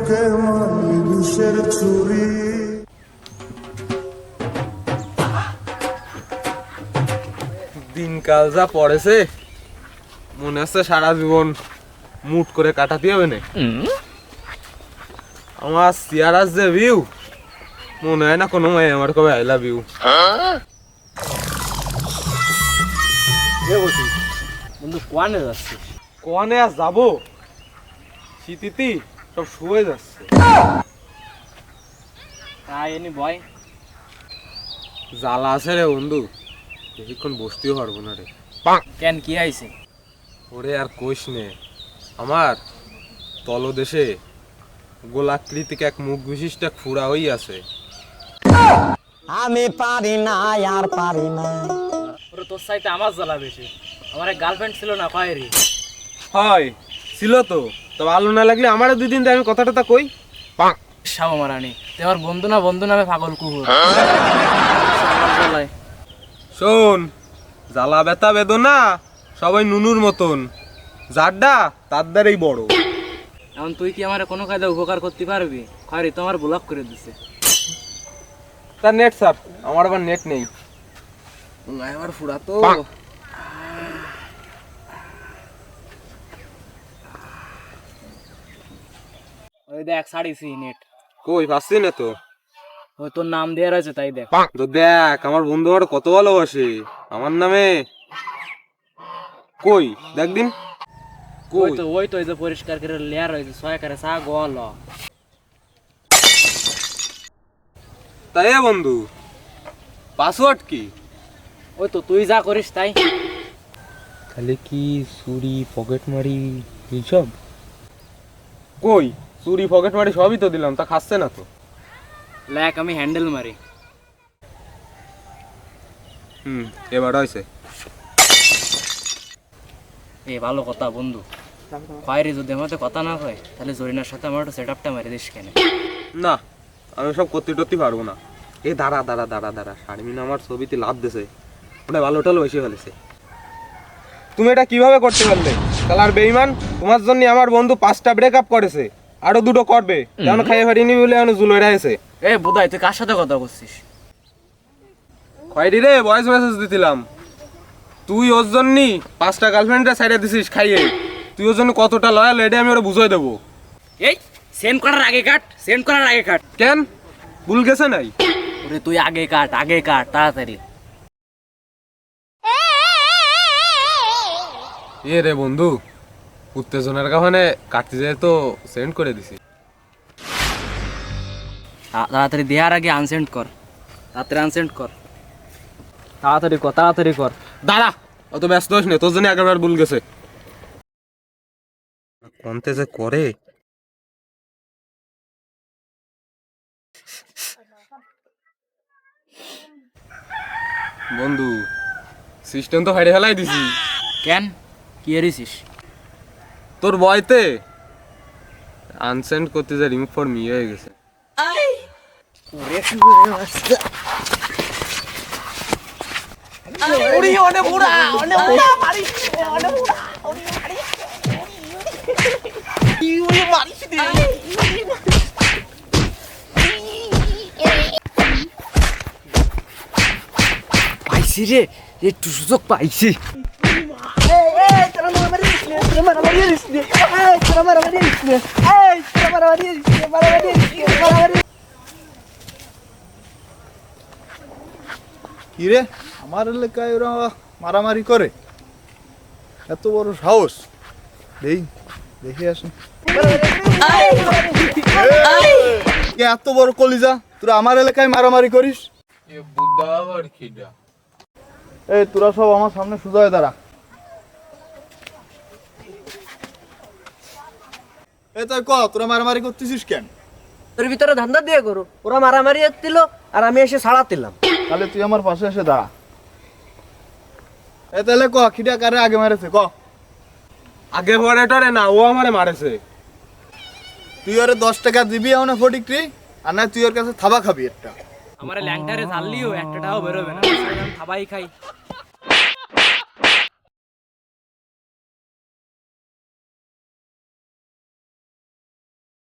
বুকে মারি বিষের ছুরি। দিনকাল যা পড়েছে মনে হচ্ছে সারা জীবন মুট করে কাটাতে হবে না। আমার চেয়ারার যে ভিউ মনে হয় না কোনো মেয়ে আমার কবে আই লাভ ইউ। বন্ধু কোয়ানে যাচ্ছে? কোয়ানে আর যাবো, শীতিতি সব শুয়ে যাচ্ছে। তাই এনি ভয় জ্বালা আছে রে বন্ধু, বেশিক্ষণ বসতেও পারবো না রে। কেন কি আইছে? ওরে আর কইস নে, আমার তলদেশে গোলাকৃতিক এক মুখ বিশিষ্ট এক ফুড়া হই আছে। আমি পারি না আর পারি না। ওরে তোর সাইতে আমার জ্বালা বেশি। আমার এক গার্লফ্রেন্ড ছিল না কয়েরি। হয় ছিল তো, তবে আলো না লাগলে আমারও 2 দিন আমি কথাটা তা কই। শাও মারানি তুই আমার বন্ধু না, বন্ধু নামে পাগল কুকুর। শোন, জ্বালা ব্যথা বেদনা সবাই নুনুর মতন, যারডা তার দ্বারাই বড়। এখন তুই কি আমার কোনো কায়দা উপকার করতে পারবি? কয়েরি তো আমার ব্লক করে দিছে। তার নেট সাপ, আমার আবার নেট নেই। আমার ফুড়া তো ওই দেখ ছাড়িছি নেট। কই পাচ্ছি না তো। ওই তোর নাম দেওয়া রয়েছে তাই দেখ। তো দেখ আমার বন্ধু আমার কত ভালোবাসে আমার নামে। কই দেখ দিন। ওই কই তো ওই যে পরিষ্কার করে লেয়ার রয়েছে ছয় করে সা গোল। তাই বন্ধু পাসওয়ার্ড কি? ওই তো তুই যা করিস তাই। খালি কি চুরি পকেট মারি এইসব? কই চুরি পকেট মারি সবই তো দিলাম, তা খাচ্ছে না তো। লেখ আমি হ্যান্ডেল মারি। এবার হয়েছে। এ ভালো কথা বন্ধু। কয়েরি যদি আমাদের কথা না হয় তাহলে জরিনার সাথে আমার একটু সেট আপটা মারি দিস কেন? না আমি সব করতে টরতে পারবো না। এই দাঁড়া দাঁড়া দাঁড়া দাঁড়া, শারমিন আমার ছবিতে লাভ দিছে, ওটা ভালো টালো বেশি ফেলেছে। তুমি এটা কিভাবে করতে পারলে? কালার বেইমান, তোমার জন্য আমার বন্ধু 5টা ব্রেকআপ করেছে, আরো 2টো করবে। যেমন খাইয়ে ফারিনি বলে এখন জুলোয় রয়েছে। এ বুদাই তুই কার সাথে কথা বলছিস? খয়রি রে ভয়েস মেসেজ দিছিলাম, তুই ওর জন্য 5টা গার্লফ্রেন্ডটা সাইডে দিছিস খাইয়ে। তুই ওর জন্য কতটা লয়াল এটা আমি ওরা বুঝাই দেবো। এই সেন্ড করার আগে কাট, সেন্ড করার আগে কাট। কেন ভুল গেছে নাই? ওরে তুই আগে কাট, আগে কাট তাড়াতাড়ি। এ রে বন্ধু, উত্তেজনার কারণে কাটতে যায় তো সেন্ড করে দিছি। তাড়াতাড়ি দেওয়ার আগে আনসেন্ড কর, তাড়াতাড়ি আনসেন্ড কর, তাড়াতাড়ি কর, তাড়াতাড়ি কর। দাঁড়া, অত ব্যস্ত হোস না, তোর জন্য আগেরবার ভুল গেছে। কোনতে যে করে বন্ধু, সিস্টেম তো হারিয়ে ফেলাই দিছি। কেন কি এরিছিস? তোর বয়তে আনসেন্ড করতে যে রিমুভ ফর মি হয়ে গেছে। পাইছি রে, একটু সুযোগ পাইছি। কিরে আমার এলাকায় ওরা মারামারি করে? এত বড় সাহস! দেখে আসুন। এত বড় কলিজা, তোরা আমার এলাকায় মারামারি করিস? এই তোরা সব আমার সামনে সোজা হয়ে দাঁড়া। এই তুই ক, তোরা মারামারি করতেছিস কেন? তোর ভিতরে ধান্দা দিয়ে করো, ওরা মারামারি দিল আর আমি এসে ছাড়াতিলাম। তাহলে তুই আমার পাশে এসে দাঁড়া। এই তাহলে ক, খিটা কারে আগে মেরেছে ক? আগে পরে টরে না, ও আমারে মারেছে। তুই ওরে 10 টাকা দিবি এখন ফটিকটি, আর না তুই ওর কাছে থাবা খাবি একটা। আমার ল্যাংটারে ঝাললিও একটা টাও বেরোবে না, থাবাই খাই।